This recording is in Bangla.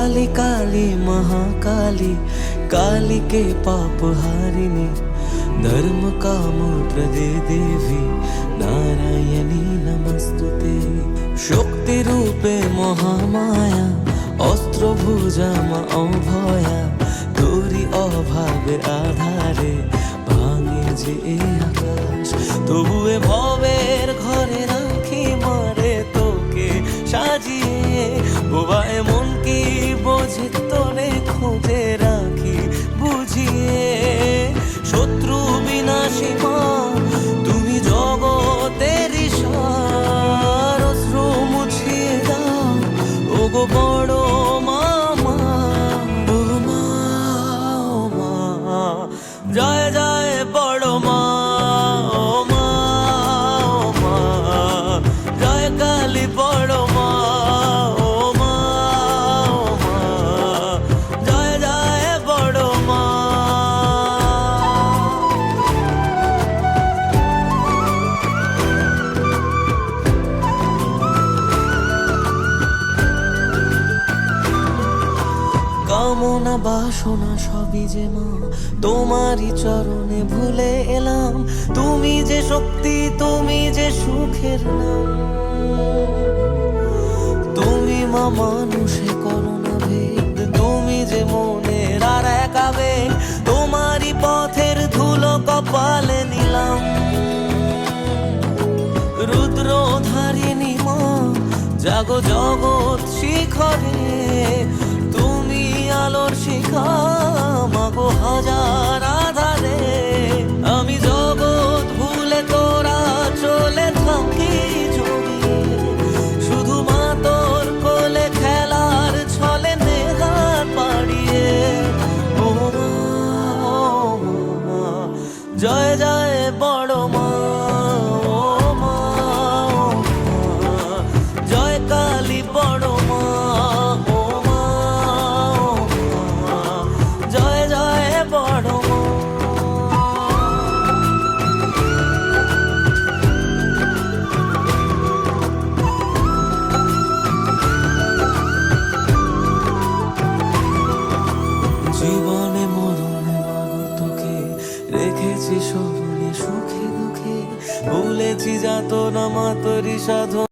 काली काली महाकाली, काली के पाप हारिणी, धर्म काम प्रदे देवी, नारायणी नमस्तुते। शक्ति रूपे महामाया, अस्त्र भुजा मा अभया, तोरी अभावे आधारे भांगे जे आकाश। तबुए भवेर घरे राखी मारे तोके साजिए, বোবা এমন কি বোঝে তোরে খোঁজে রাখি বুঝিয়ে। শত্রু বিনাশী মা তুমি জগতের সার, অশ্রু মুছিয়ে দাও ওগো বড় মামা। ও মা, ও মা, জয় জয় বড় মা। ও মা, ও মা, জয় কালী বড় মা। কামনা বাসনা সবই যে মা তোমারই চরণে ভুলে এলাম। তুমি যে শক্তি, তুমি যে সুখের নাম। তুমি মা মানুষে করো না ভেদ, তুমি যে মনের আর এক আবেগ। তোমারই পথের ধুলো কপালে নিলাম। রুদ্রধারিণী মা জাগো জগৎ শিখরে, তুমি আলোর শিখা মাগো হাজার আধারে। আমি জগৎ ভুলে তোরা চলে থাকি জড়িয়ে, শুধু মা তোর কোলে খেলার ছলে নেহাত পাড়িয়ে। ও মা, ও মা, জয় জয় বড় মা। ও মা, ও মা, জয় কালী বড় মা। ও মা, ও মা, জয় জয় বড় মা। জীবনে মরণে মাগো তোকে রেখেছি স্মরণে, সুখে দুঃখে ভুলেছি যাতনা মা তোরই সাধন।